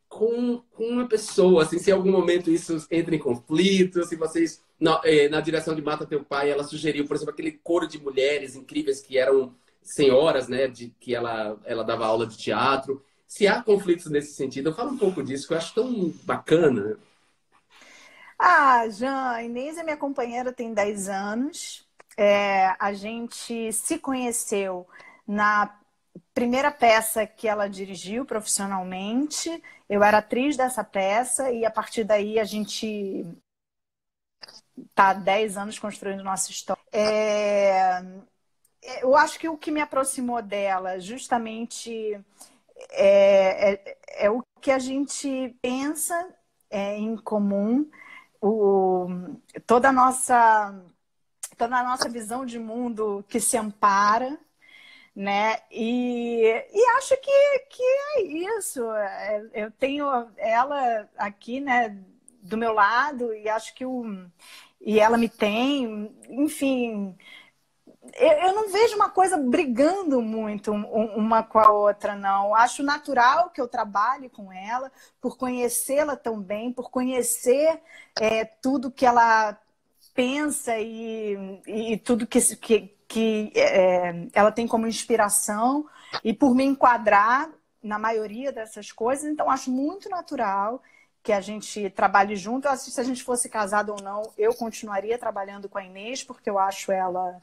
com uma pessoa, assim, se em algum momento isso entra em conflito, se vocês, na direção de Mata Teu Pai, ela sugeriu, por exemplo, aquele coro de mulheres incríveis que eram senhoras, né, de que ela dava aula de teatro. Se há conflitos nesse sentido, eu falo um pouco disso, que eu acho tão bacana. Ah, Jan, a Inês é minha companheira, tem 10 anos. A gente se conheceu na primeira peça que ela dirigiu profissionalmente. Eu era atriz dessa peça e a partir daí a gente está há 10 anos construindo nossa história. Eu acho que o que me aproximou dela justamente é o que a gente pensa em comum, toda a nossa visão de mundo que se ampara, né? E acho que é isso. Eu tenho ela aqui, né, do meu lado, e acho que e ela me tem, enfim. Eu não vejo uma coisa brigando muito uma com a outra, não. Acho natural que eu trabalhe com ela, por conhecê-la tão bem, por conhecer tudo que ela pensa e tudo que ela tem como inspiração, e por me enquadrar na maioria dessas coisas. Então, acho muito natural que a gente trabalhe junto. Eu acho que se a gente fosse casado ou não, eu continuaria trabalhando com a Inês, porque eu acho ela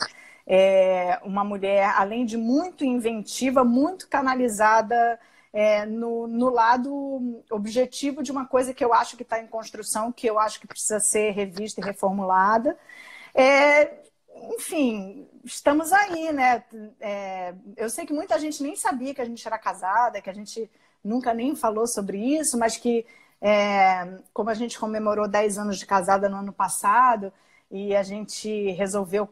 uma mulher, além de muito inventiva, muito canalizada no lado objetivo de uma coisa que eu acho que está em construção, que eu acho que precisa ser revista e reformulada. Enfim, estamos aí, né? Eu sei que muita gente nem sabia que a gente era casada, que a gente nunca nem falou sobre isso, mas que como a gente comemorou 10 anos de casada no ano passado, e a gente resolveu,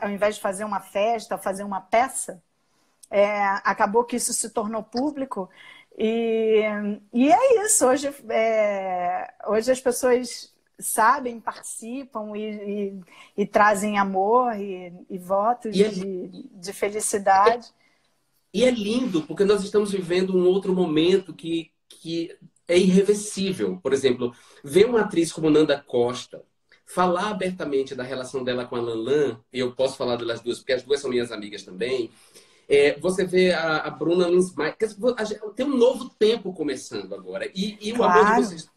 ao invés de fazer uma festa, fazer uma peça, acabou que isso se tornou público. E é isso. Hoje as pessoas sabem, participam e trazem amor e votos de felicidade. E é lindo, porque nós estamos vivendo um outro momento que é irreversível. Por exemplo, ver uma atriz como Nanda Costa falar abertamente da relação dela com a Lanlan, e eu posso falar delas duas, porque as duas são minhas amigas também. Você vê a Bruna Linsmeyer, tem um novo tempo começando agora. E o amor de vocês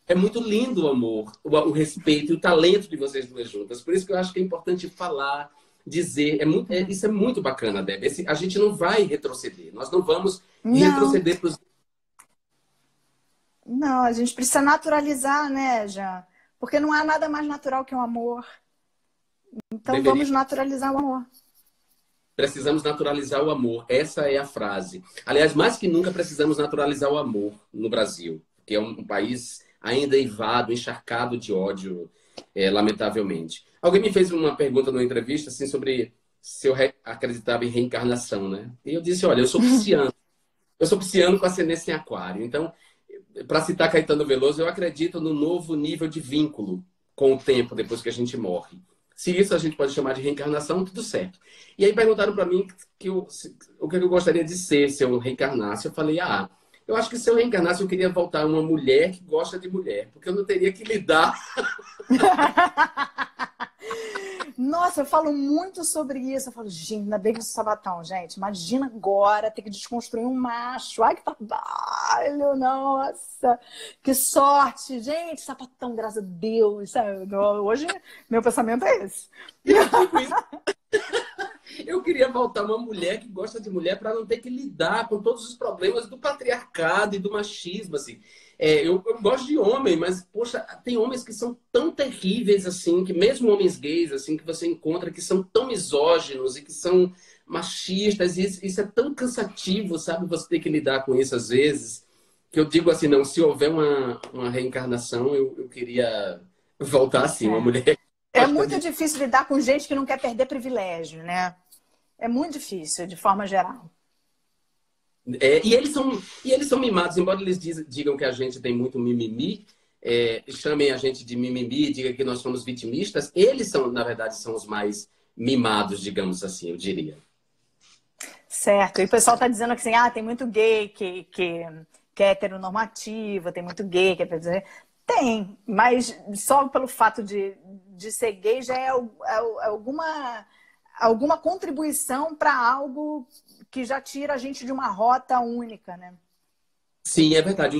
é muito lindo, o amor, o respeito e o talento de vocês duas juntas. Por isso que eu acho que é importante falar, dizer. Isso é muito bacana, Débora. A gente não vai retroceder. Nós não vamos retroceder para os... Não, a gente precisa naturalizar, né, Jean? Porque não há nada mais natural que o amor. Então vamos naturalizar o amor. Precisamos naturalizar o amor. Essa é a frase. Aliás, mais que nunca precisamos naturalizar o amor no Brasil, que é um país ainda eivado, encharcado de ódio, lamentavelmente. Alguém me fez uma pergunta numa entrevista assim, sobre se eu acreditava em reencarnação, né? E eu disse, olha, eu sou pisciano. Eu sou pisciano com ascendência em aquário. Então, para citar Caetano Veloso, eu acredito no novo nível de vínculo com o tempo, depois que a gente morre. Se isso a gente pode chamar de reencarnação, tudo certo. E aí perguntaram para mim o que eu gostaria de ser se eu reencarnasse. Eu falei, eu acho que se eu reencarnasse, eu queria voltar a uma mulher que gosta de mulher, porque eu não teria que lidar. Nossa, eu falo muito sobre isso. Eu falo, gente, ainda bem que eu sou sapatão, gente. Imagina agora ter que desconstruir um macho. Ai, que trabalho, nossa. Que sorte. Gente, sapatão, graças a Deus. Sabe? Hoje, meu pensamento é esse. Eu digo isso. Eu queria voltar uma mulher que gosta de mulher para não ter que lidar com todos os problemas do patriarcado e do machismo, assim. Eu gosto de homem, mas, poxa, tem homens que são tão terríveis, assim, que mesmo homens gays, assim, que você encontra que são tão misóginos e que são machistas, e isso é tão cansativo, sabe? Você ter que lidar com isso às vezes, que eu digo assim, não, se houver uma reencarnação, eu queria voltar assim, uma mulher que É gosta muito de... difícil lidar com gente que não quer perder privilégio, né? É muito difícil, de forma geral. E eles são mimados, embora eles digam que a gente tem muito mimimi, chamem a gente de mimimi, digam que nós somos vitimistas, eles são, na verdade, são os mais mimados, digamos assim, eu diria. Certo. E o pessoal tá dizendo que assim, tem muito gay que é heteronormativa, tem muito gay que é... Tem, mas só pelo fato de ser gay já é alguma contribuição para algo que já tira a gente de uma rota única, né? Sim, é verdade.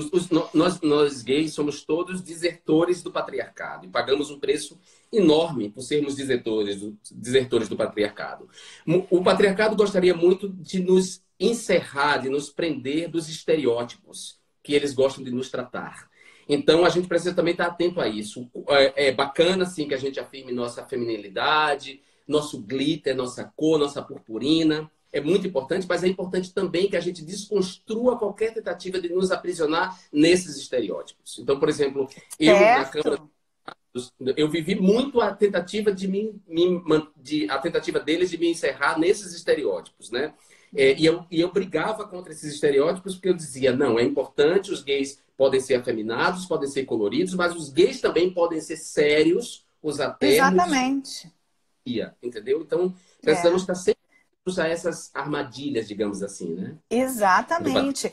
Nós gays somos todos desertores do patriarcado e pagamos um preço enorme por sermos desertores do patriarcado. O patriarcado gostaria muito de nos encerrar, de nos prender dos estereótipos que eles gostam de nos tratar. Então, a gente precisa também estar atento a isso. É bacana, sim, que a gente afirme nossa feminilidade, nosso glitter, nossa cor, nossa purpurina. É muito importante, mas é importante também que a gente desconstrua qualquer tentativa de nos aprisionar nesses estereótipos. Então, por exemplo, eu na Câmara, Certo. eu vivi muito a tentativa a tentativa deles de me encerrar nesses estereótipos, né? E eu brigava contra esses estereótipos porque eu dizia, não, é importante, os gays podem ser afeminados, podem ser coloridos, mas os gays também podem ser sérios, usar ternos, Exatamente. entendeu? Então, precisamos É. estar sempre a essas armadilhas, digamos assim, né? Exatamente.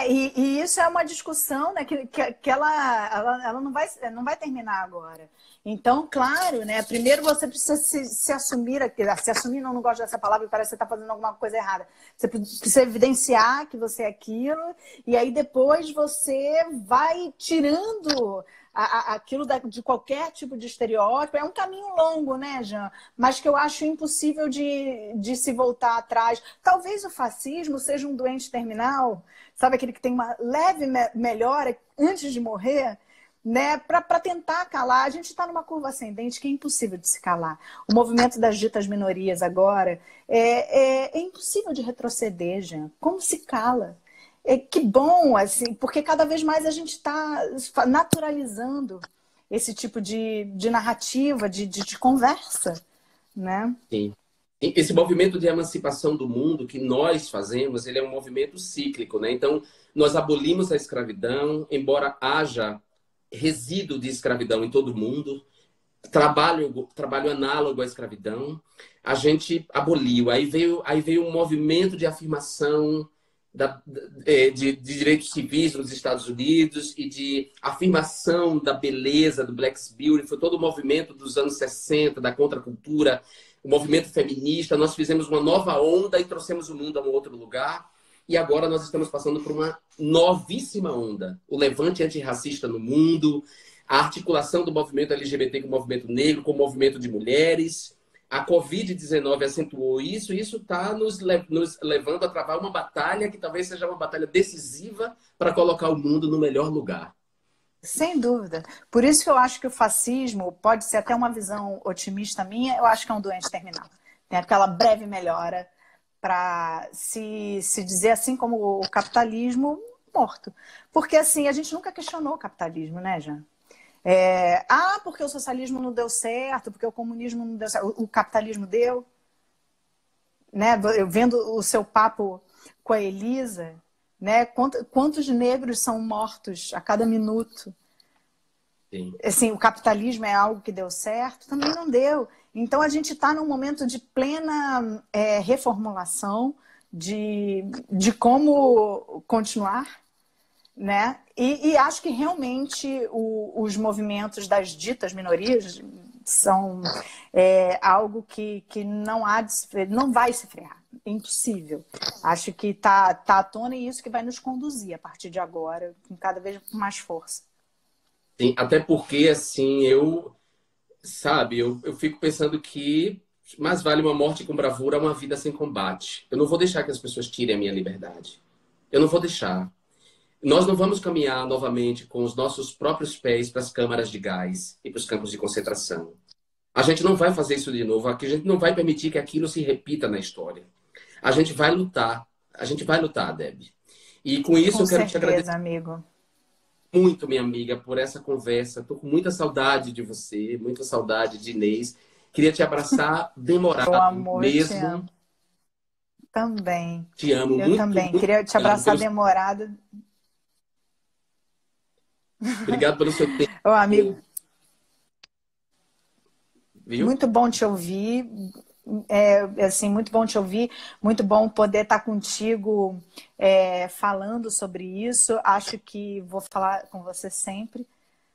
E isso é uma discussão, né, que ela não vai terminar agora. Então, claro, né, primeiro você precisa se assumir, se assumir, não gosto dessa palavra, parece que você está fazendo alguma coisa errada. Você precisa evidenciar que você é aquilo, e aí depois você vai tirando aquilo de qualquer tipo de estereótipo. É um caminho longo, né, Jean? Mas que eu acho impossível de se voltar atrás. Talvez o fascismo seja um doente terminal, sabe, aquele que tem uma leve melhora antes de morrer, né, para tentar calar. A gente está numa curva ascendente que é impossível de se calar. O movimento das ditas minorias agora é impossível de retroceder, Jean. Como se cala? Que bom, assim, porque cada vez mais a gente está naturalizando esse tipo de narrativa, de conversa, né? Sim. Esse movimento de emancipação do mundo que nós fazemos, ele é um movimento cíclico, né? Então, nós abolimos a escravidão, embora haja resíduo de escravidão em todo o mundo, trabalho análogo à escravidão, a gente aboliu. Aí veio um movimento de afirmação de direitos civis nos Estados Unidos e de afirmação da beleza, do Black Beauty. Foi todo o movimento dos anos 60, da contracultura, o movimento feminista. Nós fizemos uma nova onda e trouxemos o mundo a um outro lugar. E agora nós estamos passando por uma novíssima onda. O levante antirracista no mundo, a articulação do movimento LGBT com o movimento negro, com o movimento de mulheres. A Covid-19 acentuou isso, e isso está nos levando a travar uma batalha que talvez seja uma batalha decisiva para colocar o mundo no melhor lugar. Sem dúvida. Por isso que eu acho que o fascismo pode ser até uma visão otimista minha, eu acho que é um doente terminal. Tem aquela breve melhora para se dizer assim como o capitalismo morto. Porque assim, a gente nunca questionou o capitalismo, né, Jean? Porque o socialismo não deu certo, porque o comunismo não deu certo, o capitalismo deu. Né? Eu vendo o seu papo com a Elisa, né? Quantos negros são mortos a cada minuto? Sim. Assim, o capitalismo é algo que deu certo? Também não deu. Então, a gente está num momento de plena reformulação de como continuar, né? E acho que realmente os movimentos das ditas minorias, são algo que não há de não vai se frear. É impossível. Acho que tá à tona e isso que vai nos conduzir a partir de agora, com cada vez com mais força. Sim, até porque, assim, eu fico pensando que mais vale uma morte com bravura a uma vida sem combate. Eu não vou deixar que as pessoas tirem a minha liberdade. Eu não vou deixar. Nós não vamos caminhar novamente com os nossos próprios pés para as câmaras de gás e para os campos de concentração. A gente não vai fazer isso de novo. A gente não vai permitir que aquilo se repita na história. A gente vai lutar. A gente vai lutar, Deb. E com isso Com eu quero te certeza, agradecer amigo. muito, minha amiga, por essa conversa. Estou com muita saudade de você, muita saudade de Inês. Queria te abraçar Meu demorado amor, eu te mesmo. amo. Também. Te amo Eu muito, também. muito. Queria te Obrigado abraçar pelo, demorado. obrigado pelo seu Ô, amigo, tempo, viu? muito bom te ouvir. Assim, muito bom te ouvir. Muito bom poder estar contigo falando sobre isso. Acho que vou falar com você sempre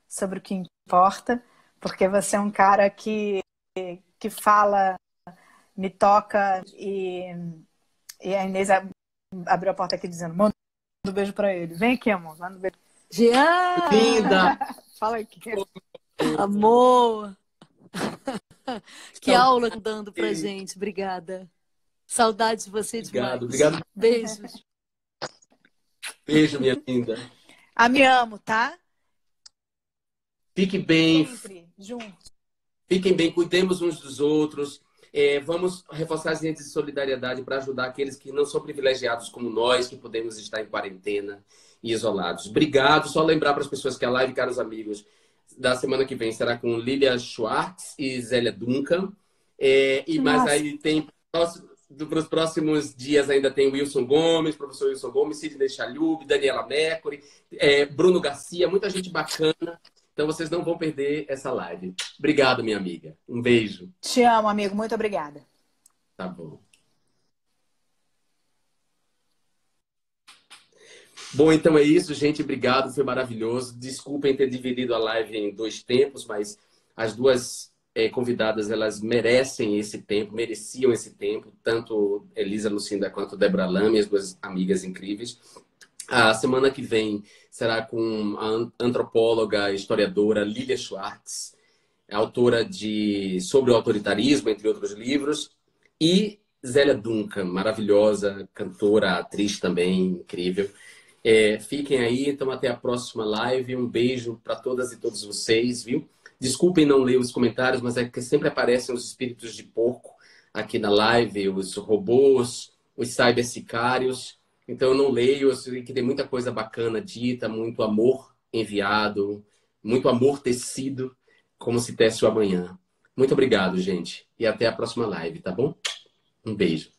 sobre o que importa, porque você é um cara que fala, me toca e a Inês abriu a porta aqui dizendo, manda um beijo pra ele. Vem aqui, amor, manda um beijo. Jean! Linda! Fala aqui. Amor! Que Saudade. aula tá dando pra gente. Obrigada. Saudade de você demais. Obrigado. Beijos. Beijo, minha linda. Me amo, tá? Fique bem, Sempre juntos. fiquem bem, cuidemos uns dos outros. Vamos reforçar as redes de solidariedade para ajudar aqueles que não são privilegiados como nós, que podemos estar em quarentena e isolados. Obrigado. Só lembrar para as pessoas que a live, caros amigos, da semana que vem será com Lilia Schwartz e Zélia Duncan. Mas Nossa. aí tem, para os próximos dias ainda tem Wilson Gomes, professor Wilson Gomes, Sidney Chalhoub, Daniela Mercury, Bruno Garcia, muita gente bacana. Então vocês não vão perder essa live. Obrigado, minha amiga. Um beijo. Te amo, amigo. Muito obrigada. Tá bom. Bom, então é isso, gente. Obrigado, foi maravilhoso. Desculpem ter dividido a live em 2 tempos, mas as duas convidadas, elas merecem esse tempo, mereciam esse tempo, tanto Elisa Lucinda quanto Débora Lame, as 2 amigas incríveis. A semana que vem será com a antropóloga, historiadora Lilia Schwartz, autora de Sobre o Autoritarismo, entre outros livros, e Zélia Duncan, maravilhosa, cantora, atriz também, incrível. Fiquem aí, então até a próxima live. Um beijo para todas e todos vocês, viu? Desculpem não ler os comentários, mas é que sempre aparecem os espíritos de porco aqui na live, os robôs, os cybersicários. Então eu não leio, eu sei que tem muita coisa bacana dita, muito amor enviado, muito amor tecido, como se tece o amanhã. Muito obrigado, gente. E até a próxima live, tá bom? Um beijo.